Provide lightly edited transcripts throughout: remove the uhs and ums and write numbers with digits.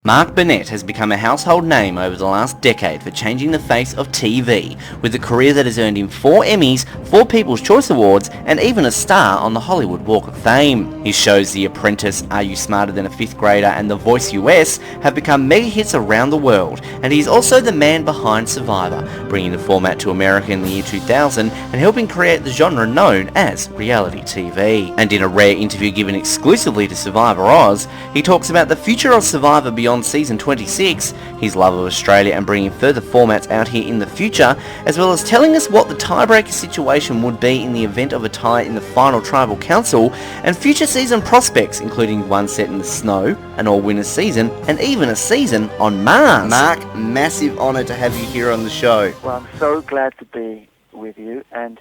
Mark Burnett has become a household name over the last decade for changing the face of TV, with a career that has earned him 4 Emmys, 4 People's Choice Awards, and even a star on the Hollywood Walk of Fame. His shows The Apprentice, Are You Smarter Than a Fifth Grader, and The Voice US have become mega hits around the world, and he's also the man behind Survivor, bringing the format to America in the year 2000 and helping create the genre known as reality TV. And in a rare interview given exclusively to Survivor Oz, he talks about the future of Survivor beyond season 26, his love of Australia and bringing further formats out here in the future, as well as telling us what the tiebreaker situation would be in the event of a tie in the final tribal council, and future season prospects, including one set in the snow, an all-winner season, and even a season on Mars. Mark, massive honour to have you here on the show. Well, I'm so glad to be with you, and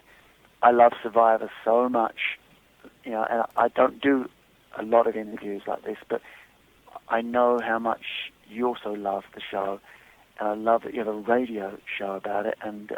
I love Survivor so much. You know, and I don't do a lot of interviews like this, but I know how much you also love the show, and I love that you have a radio show about it, and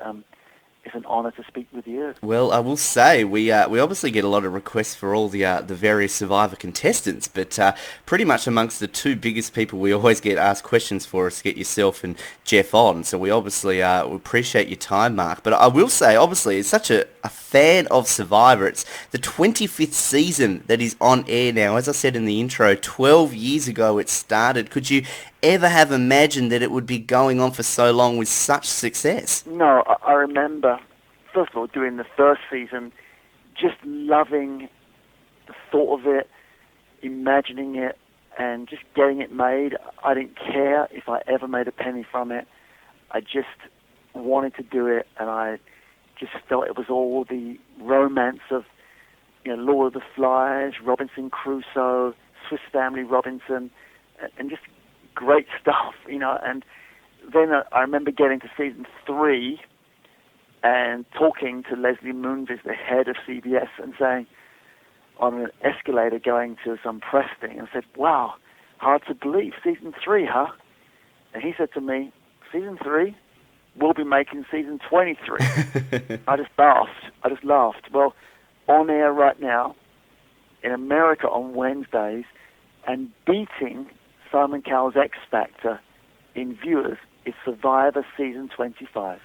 it's an honour to speak with you. Well, I will say, we obviously get a lot of requests for all the various Survivor contestants, but pretty much amongst the two biggest people we always get asked questions for is to get yourself and Jeff on, so we obviously we appreciate your time, Mark. But I will say, obviously, as such a fan of Survivor, it's the 25th season that is on air now. As I said in the intro, 12 years ago it started. Could you ever have imagined that it would be going on for so long with such success? No, I remember, first of all, doing the first season, just loving the thought of it, imagining it, and just getting it made. I didn't care if I ever made a penny from it. I just wanted to do it, and I just felt it was all the romance of, you know, Lord of the Flies, Robinson Crusoe, Swiss Family Robinson, and just great stuff, you know. And then I remember getting to season 3 and talking to Leslie Moonves, the head of CBS, and saying, on an escalator going to some press thing, and said, "Wow, hard to believe, season 3, huh?" And he said to me, "Season 3? We'll be making season 23. I just laughed. Well, on air right now, in America on Wednesdays, and beating Simon Cowell's X Factor in viewers is Survivor season 25.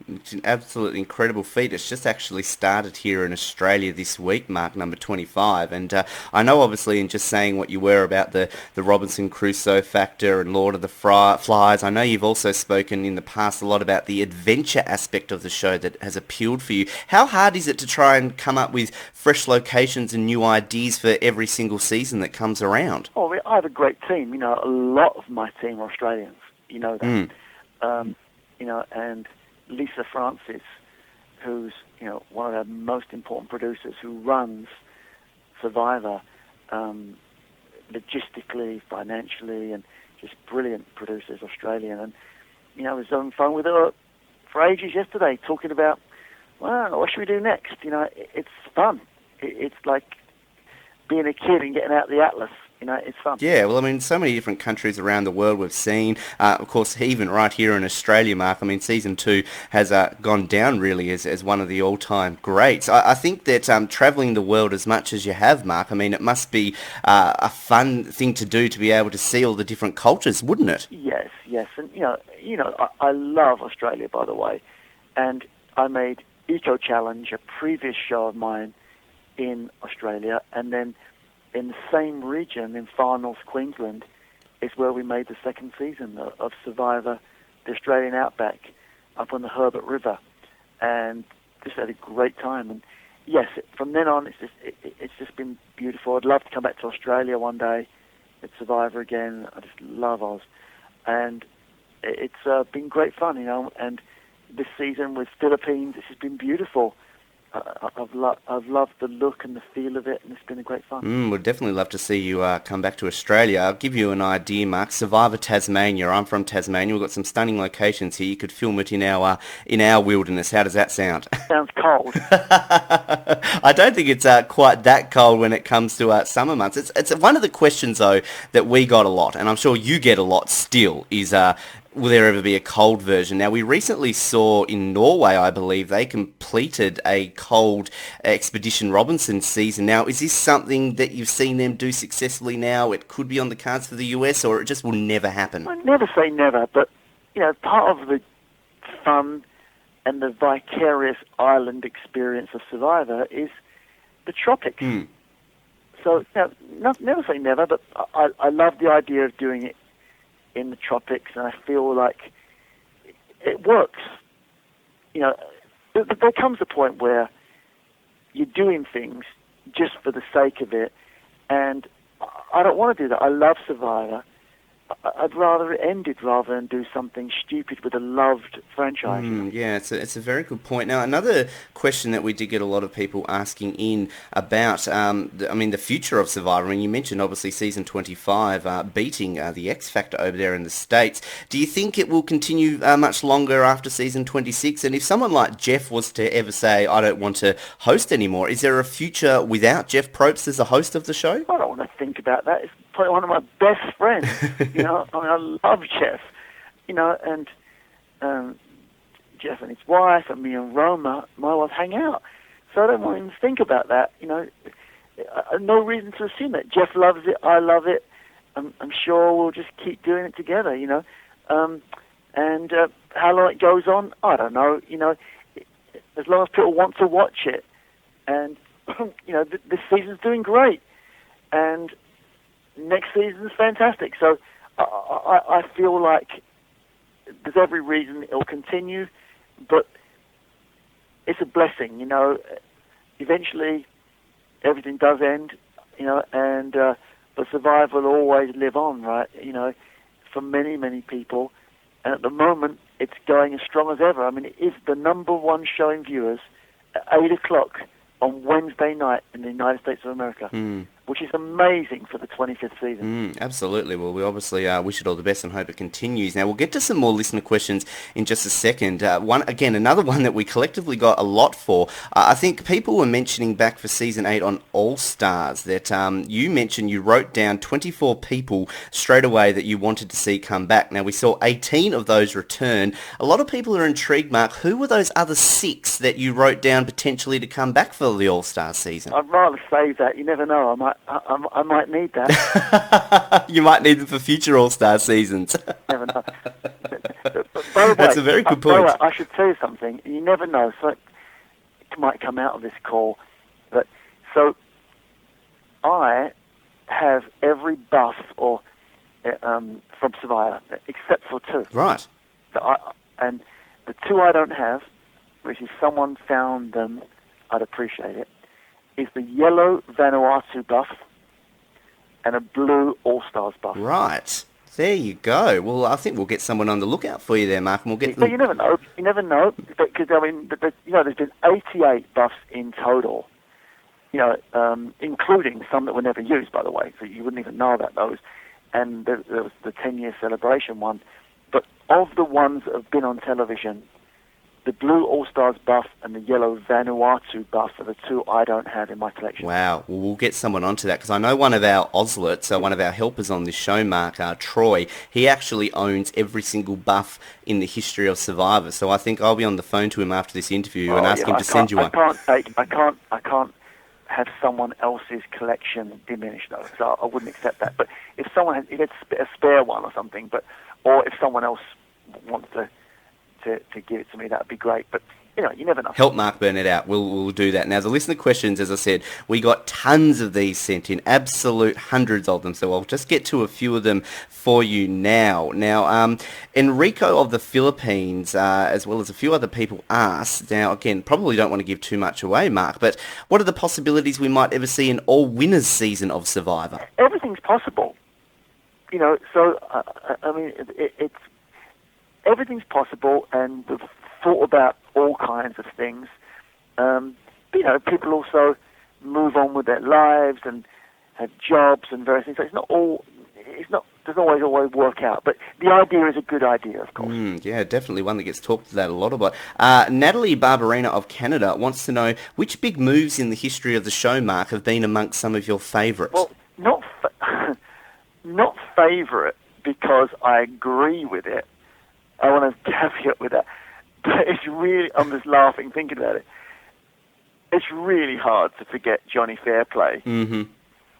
It's an absolutely incredible feat. It's just actually started here in Australia this week, Mark, number 25. And I know, obviously, in just saying what you were about the Robinson Crusoe factor and Lord of the Flies, I know you've also spoken in the past a lot about the adventure aspect of the show that has appealed for you. How hard is it to try and come up with fresh locations and new ideas for every single season that comes around? Oh, I have a great team. You know, a lot of my team are Australians. You know that. You know, and Lisa Francis, who's, you know, one of the most important producers, who runs Survivor logistically, financially, and just brilliant producers, Australian. And, you know, I was on the phone with her for ages yesterday talking about, well, what should we do next? You know, it's fun. It's like being a kid and getting out of the Atlas. You know, it's fun. Yeah, well, I mean, so many different countries around the world we've seen. Of course, even right here in Australia, Mark, I mean, season 2 has gone down really as one of the all-time greats. I think that travelling the world as much as you have, Mark, I mean, it must be a fun thing to do to be able to see all the different cultures, wouldn't it? Yes. And, you know, I love Australia, by the way. And I made Eco Challenge, a previous show of mine, in Australia, and then in the same region, in far north Queensland, is where we made the second season of Survivor, the Australian Outback, up on the Herbert River, and just had a great time. And yes, from then on, it's just been beautiful. I'd love to come back to Australia one day at Survivor again. I just love Oz, and it's been great fun, you know. And this season with Philippines, this has been beautiful. I've loved the look and the feel of it, and it's been a great fun. We'd definitely love to see you come back to Australia. I'll give you an idea, Mark. Survivor Tasmania. I'm from Tasmania. We've got some stunning locations here. You could film it in our wilderness. How does that sound? Sounds cold. I don't think it's quite that cold when it comes to summer months. It's one of the questions, though, that we got a lot, and I'm sure you get a lot still, is will there ever be a cold version? Now, we recently saw in Norway, I believe, they completed a cold Expedition Robinson season. Now, is this something that you've seen them do successfully now? It could be on the cards for the US, or it just will never happen? I never say never, but, part of the fun and the vicarious island experience of Survivor is the tropics. Mm. So, never say never, but I love the idea of doing it in the tropics, and I feel like it works. There comes a point where you're doing things just for the sake of it, and I don't want to do that. I love Survivor. I'd rather it ended rather than do something stupid with a loved franchise. Yeah, it's a very good point. Now, another question that we did get a lot of people asking in about, the future of Survivor. I mean, you mentioned obviously season 25 beating the X Factor over there in the States. Do you think it will continue much longer after season 26? And if someone like Jeff was to ever say, I don't want to host anymore, is there a future without Jeff Probst as a host of the show? I don't want to think about that. It's probably one of my best friends. I love Jeff, and Jeff and his wife and me and Roma, my wife, hang out. So I don't want to even think about that. No reason to assume that. Jeff loves it, I love it. I'm sure we'll just keep doing it together, And how long it goes on, I don't know. As long as people want to watch it. And, this season's doing great. And next season's fantastic. So I feel like there's every reason it'll continue, but it's a blessing, Eventually, everything does end, but Survivor will always live on, right? For many, many people. And at the moment, it's going as strong as ever. I mean, it is the number one show in viewers at 8 o'clock on Wednesday night in the United States of America, which is amazing for the 25th season. Absolutely. Well, we obviously wish it all the best and hope it continues. Now, we'll get to some more listener questions in just a second. Another one that we collectively got a lot for. I think people were mentioning back for Season 8 on All Stars that you mentioned you wrote down 24 people straight away that you wanted to see come back. Now, we saw 18 of those return. A lot of people are intrigued, Mark. Who were those other 6 that you wrote down potentially to come back for the All Star season? I'd rather save that. You never know. I might need that. You might need them for future All Star seasons. Never know. By the way, that's a very good point. I should tell you something. You never know. So it might come out of this call. So I have every buff from Survivor except for 2. Right. And the 2 I don't have, which if someone found them, I'd appreciate it, is the yellow Vanuatu buff and a blue All-Stars buff. Right. There you go. Well, I think we'll get someone on the lookout for you there, Mark, and we'll get them. You never know. You never know. Because, there's been 88 buffs in total, including some that were never used, by the way, so you wouldn't even know about those. And there was the 10-year celebration one. But of the ones that have been on television, the blue All-Stars buff and the yellow Vanuatu buff are the 2 I don't have in my collection. Wow. Well, we'll get someone onto that because I know one of our Oslets, one of our helpers on this show, Mark, Troy, he actually owns every single buff in the history of Survivor. So I think I'll be on the phone to him after this interview and ask him to send you one. I can't have someone else's collection diminished, though, so I wouldn't accept that. But if someone had a spare one or something, or if someone else wants to give it to me, that would be great. But, you never know. Help Mark Burnett out. We'll do that. Now, the listener questions, as I said, we got tons of these sent in, absolute hundreds of them. So I'll just get to a few of them for you now. Now, Enrico of the Philippines, as well as a few other people asked, now, again, probably don't want to give too much away, Mark, but what are the possibilities we might ever see an all-winners season of Survivor? Everything's possible. So, it's everything's possible, and we've thought about all kinds of things. People also move on with their lives and have jobs and various things. So doesn't always work out. But the idea is a good idea, of course. Yeah, definitely one that gets talked about a lot about. Natalie Barbarina of Canada wants to know which big moves in the history of the show, Mark, have been amongst some of your favourites. Well, not favourite because I agree with it. I want to caveat with that. But it's really, I'm just laughing thinking about it. It's really hard to forget Johnny Fairplay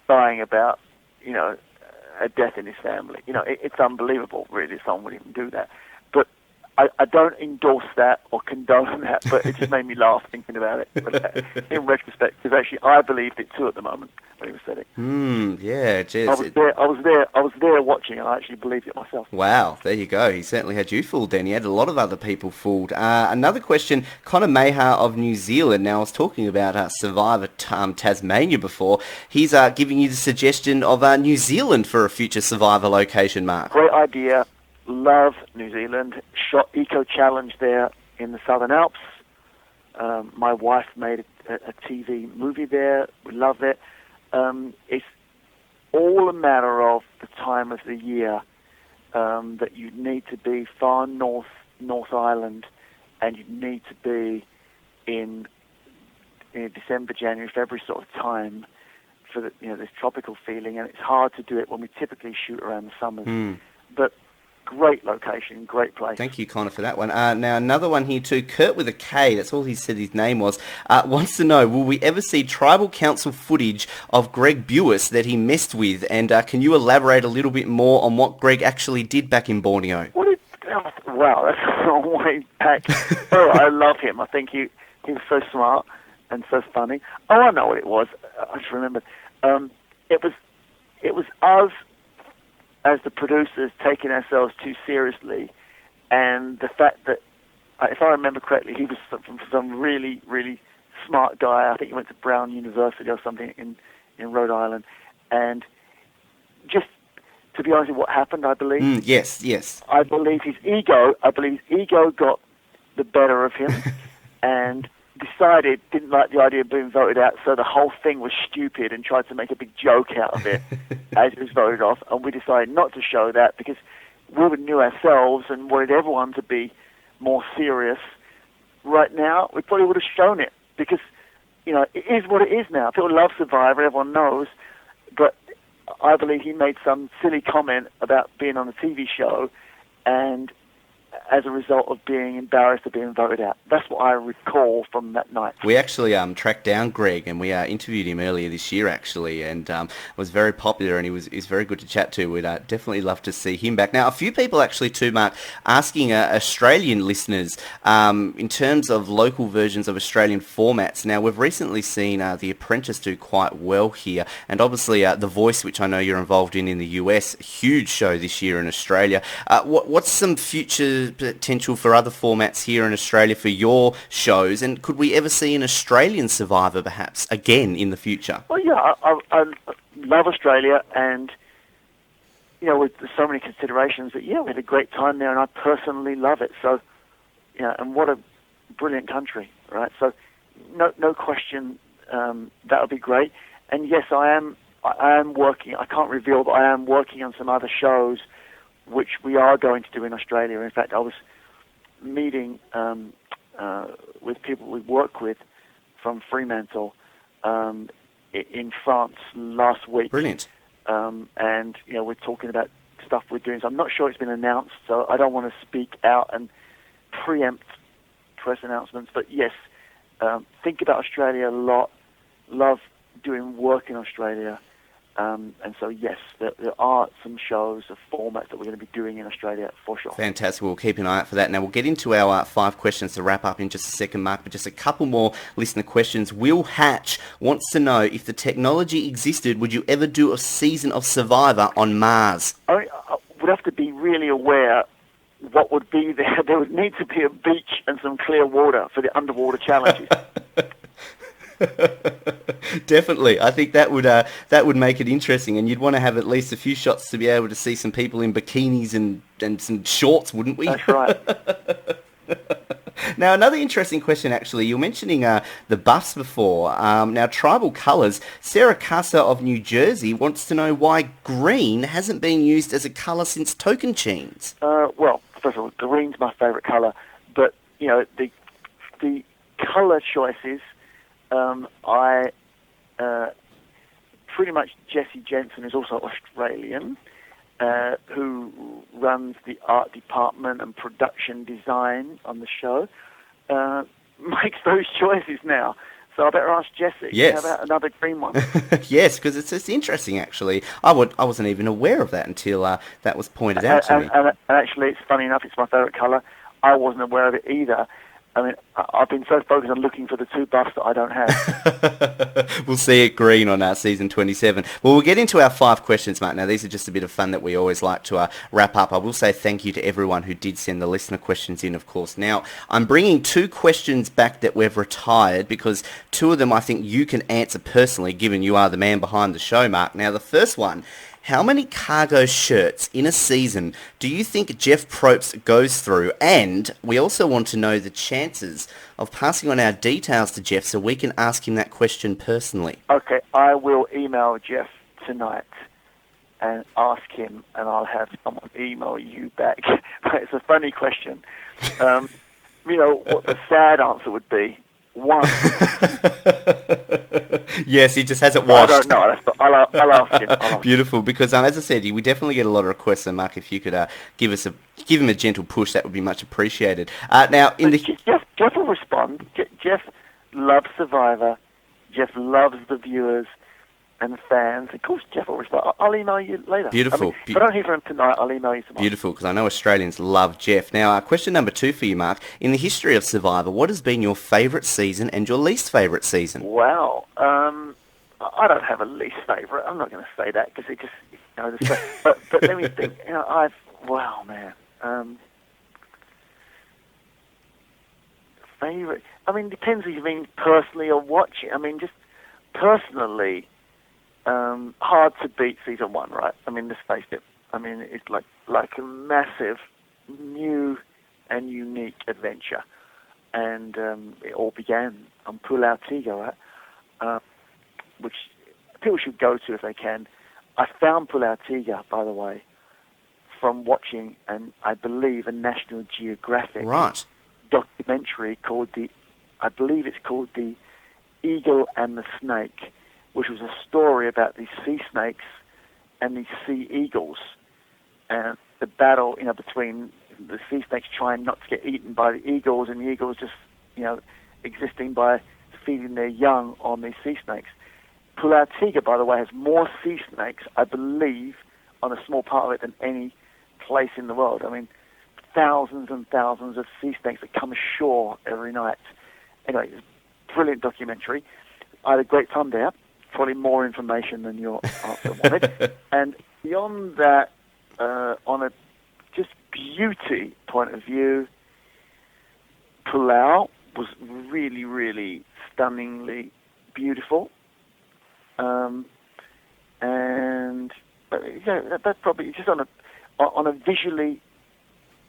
dying about, a death in his family. It's unbelievable, really, someone would even do that. But I don't endorse that or condone that, but it just made me laugh thinking about it. But in retrospect, because actually I believed it too at the moment when he was said it. Yeah, geez. I was there watching, and I actually believed it myself. Wow, there you go. He certainly had you fooled then. He had a lot of other people fooled. Another question, Conor Mayha of New Zealand. Now, I was talking about Survivor Tasmania before. He's giving you the suggestion of New Zealand for a future Survivor location, Mark. Great idea. Love New Zealand. Shot Eco Challenge there in the Southern Alps. My wife made a TV movie there. We love it. It's all a matter of the time of the year that you need to be far North Island, and you need to be in December, January, February sort of time for this tropical feeling, and it's hard to do it when we typically shoot around the summers. But great location, great place. Thank you, Connor, for that one. Now, another one here too. Kurt with a K, that's all he said his name was, wants to know, will we ever see Tribal Council footage of Greg Buis that he messed with? And can you elaborate a little bit more on what Greg actually did back in Borneo? Wow, that's a long way back. Oh, I love him. I think he was so smart and so funny. Oh, I know what it was. I just remembered. It was us as the producers taking ourselves too seriously, and the fact that, if I remember correctly, he was some really, really smart guy. I think he went to Brown University or something in Rhode Island, and just to be honest with what happened, I believe. Yes. I believe his ego got the better of him, and didn't like the idea of being voted out, so the whole thing was stupid and tried to make a big joke out of it as he was voted off, and we decided not to show that because we knew ourselves and wanted everyone to be more serious. Right now, we probably would have shown it because, it is what it is now. People love Survivor, everyone knows, but I believe he made some silly comment about being on a TV show, and as a result of being embarrassed of being voted out. That's what I recall from that night. We actually tracked down Greg, and we interviewed him earlier this year, actually, and was very popular, and he's very good to chat to. We'd definitely love to see him back. Now, a few people actually too, Mark, asking Australian listeners in terms of local versions of Australian formats. Now, we've recently seen The Apprentice do quite well here, and obviously The Voice, which I know you're involved in the US, huge show this year in Australia. What's some future potential for other formats here in Australia for your shows, and could we ever see an Australian Survivor perhaps again in the future? Well, yeah, I love Australia, and with so many considerations, that we had a great time there, and I personally love it. So, and what a brilliant country, right? So, no question, that would be great. And yes, I am working. I can't reveal, but I am working on some other shows which we are going to do in Australia. In fact, I was meeting with people we work with from Fremantle in France last week. Brilliant. And, we're talking about stuff we're doing. So I'm not sure it's been announced, so I don't want to speak out and preempt press announcements. But yes, think about Australia a lot. Love doing work in Australia. And so, yes, there are some shows of formats that we're going to be doing in Australia for sure. Fantastic. We'll keep an eye out for that. Now, we'll get into our 5 questions to wrap up in just a second, Mark, but just a couple more listener questions. Will Hatch wants to know, if the technology existed, would you ever do a season of Survivor on Mars? I would have to be really aware what would be there. There would need to be a beach and some clear water for the underwater challenges. Definitely. I think that would make it interesting, and you'd want to have at least a few shots to be able to see some people in bikinis and some shorts, wouldn't we? That's right. Now, another interesting question, actually. You were mentioning the buffs before. Now, tribal colours. Sarah Casa of New Jersey wants to know why green hasn't been used as a colour since Tocantins. Well, first of all, green's my favourite colour, but, the colour choices... pretty much Jesse Jensen is also Australian, who runs the art department and production design on the show, makes those choices now. So I better ask Jesse. Yes. How about another green one? Yes, because it's interesting, actually. I wasn't even aware of that until that was pointed out to me. And actually, it's funny enough, it's my favourite colour. I wasn't aware of it either. I mean, I've been so focused on looking for the two buffs that I don't have. We'll see it green on season 27. Well, we'll get into our 5 questions, Mark. Now, these are just a bit of fun that we always like to wrap up. I will say thank you to everyone who did send the listener questions in, of course. Now, I'm bringing 2 questions back that we've retired because 2 of them I think you can answer personally, given you are the man behind the show, Mark. Now, the first one: how many cargo shirts in a season do you think Jeff Probst goes through? And we also want to know the chances of passing on our details to Jeff so we can ask him that question personally. Okay, I will email Jeff tonight and ask him, and I'll have someone email you back. It's a funny question. What the sad answer would be: 1. Yes, he just has it washed. I don't know. I'll ask him. Beautiful, because as I said, we definitely get a lot of requests. So, Mark, if you could give him a gentle push, that would be much appreciated. Jeff will respond. Jeff loves Survivor. Jeff loves the viewers and the fans. Of course, Jeff will respond. I'll email you later. Beautiful. If I don't hear from him tonight, I'll email you tomorrow. Beautiful, because I know Australians love Jeff. Now, question number 2 for you, Mark. In the history of Survivor, what has been your favourite season and your least favourite season? Well, I don't have a least favourite. I'm not going to say that because it just, but let me think. Favourite. I mean, depends if you mean personally or watching. I mean, just personally, hard to beat season 1, right? I mean, let's face it. I mean, it's like a massive, new and unique adventure, and it all began on Pulau Tiga, right? Which people should go to if they can. I found Pulau Tiga, by the way, from watching, I believe, a National Geographic documentary called I believe it's called The Eagle and the Snake, which was a story about these sea snakes and these sea eagles, and the battle, between the sea snakes trying not to get eaten by the eagles, and the eagles just, existing by feeding their young on these sea snakes. Pulau Tiga, by the way, has more sea snakes, I believe, on a small part of it than any place in the world. I mean, thousands and thousands of sea snakes that come ashore every night. Anyway, it's a brilliant documentary. I had a great time there. Probably more information than your answer wanted. And beyond that, on a just beauty point of view, Pulau was really, really stunningly beautiful. That's probably just on a visually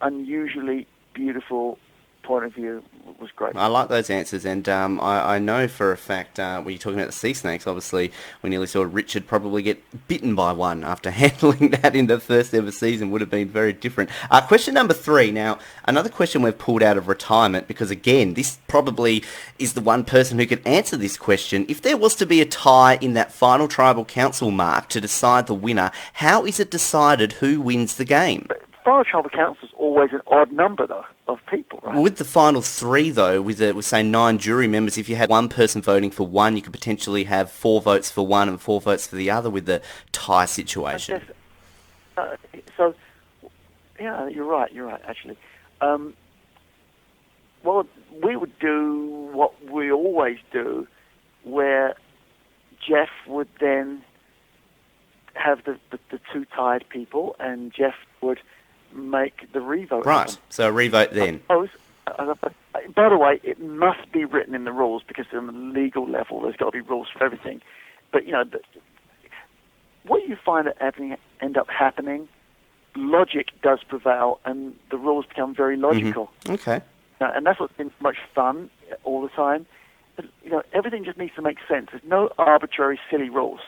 unusually beautiful point of view was great. I like those answers, and I know for a fact when you're talking about the sea snakes, obviously we nearly saw Richard probably get bitten by one after handling that in the first ever season. Would have been very different. Question number 3. Now, another question we've pulled out of retirement, because again, this probably is the one person who can answer this question. If there was to be a tie in that final tribal council, Mark, to decide the winner, how is it decided who wins the game? Final tribal council is always an odd number, though, of people, right? With the final 3, though, with say 9 jury members, if you had one person voting for one, you could potentially have 4 votes for one and 4 votes for the other with the tie situation. You're right, actually. Well, we would do what we always do, where Jeff would then have the 2 tied people, and Jeff would make the revote. Right, so a revote then. By the way, it must be written in the rules, because on the legal level there's got to be rules for everything. But, what you find that end up happening, logic does prevail, and the rules become very logical. Mm-hmm. Okay. And that's what's been so much fun all the time. But, everything just needs to make sense. There's no arbitrary, silly rules.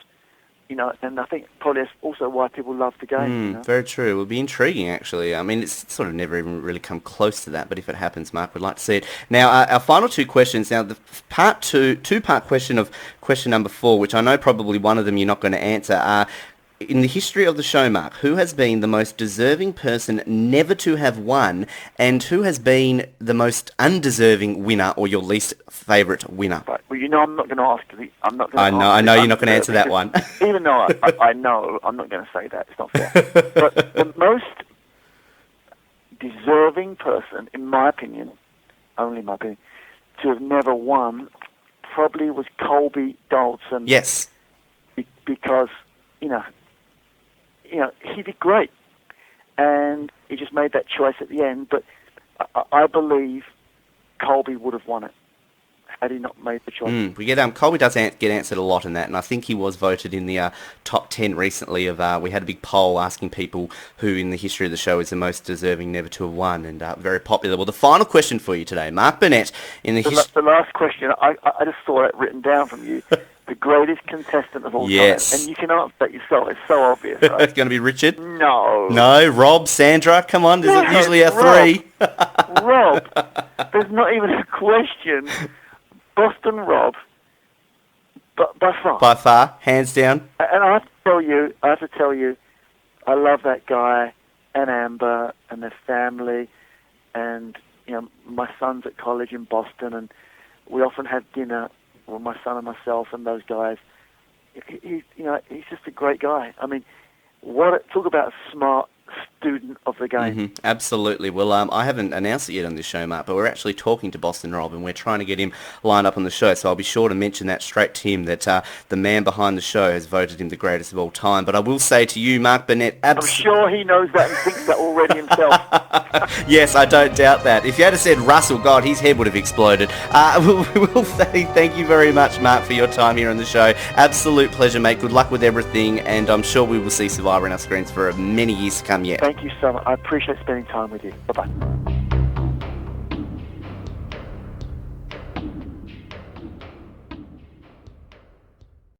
And I think probably that's also why people love the game. Very true. It will be intriguing, actually. I mean, it's sort of never even really come close to that, but if it happens, Mark would like to see it. Now, our final 2 questions. Now, the two-part question of question number 4, which I know probably one of them you're not going to answer. in the history of the show, Mark, who has been the most deserving person never to have won, and who has been the most undeserving winner or your least favourite winner? Right. Well, you know, I'm not going to ask you. I'm not going to. I know you're not going to answer that one. Even though I know, I'm not going to say that. It's not fair. But the most deserving person, in my opinion, only my opinion, to have never won probably was Colby Donaldson. Yes. Because, you know, he did great. And he just made that choice at the end. But I believe Colby would have won it had he not made the choice. Colby does get answered a lot in that, and I think he was voted in the top 10 recently. We had a big poll asking people who in the history of the show is the most deserving never to have won, and very popular. Well, the final question for you today, Mark Burnett. The last question, I just saw it written down from you. The greatest contestant of all time. And you can answer that yourself. It's so obvious, right? It's going to be Richard? No. No, Rob, Sandra, come on, there's usually a three. Rob, there's not even a question. Boston Rob, but by far. By far, hands down. And I have to tell you, I love that guy and Amber and their family, and my son's at college in Boston, and we often have dinner with my son and myself and those guys. He's just a great guy. I mean, talk about a smart student of the game. Mm-hmm. Absolutely. Well, I haven't announced it yet on this show, Mark, but we're actually talking to Boston Rob, and we're trying to get him lined up on the show, so I'll be sure to mention that straight to him, that the man behind the show has voted him the greatest of all time. But I will say to you, Mark Burnett... I'm sure he knows that and thinks that already himself. Yes, I don't doubt that. If you had said Russell, God, his head would have exploded. We'll say thank you very much, Mark, for your time here on the show. Absolute pleasure, mate. Good luck with everything, and I'm sure we will see Survivor on our screens for many years to come yet. Thank you so much. I appreciate spending time with you. Bye-bye.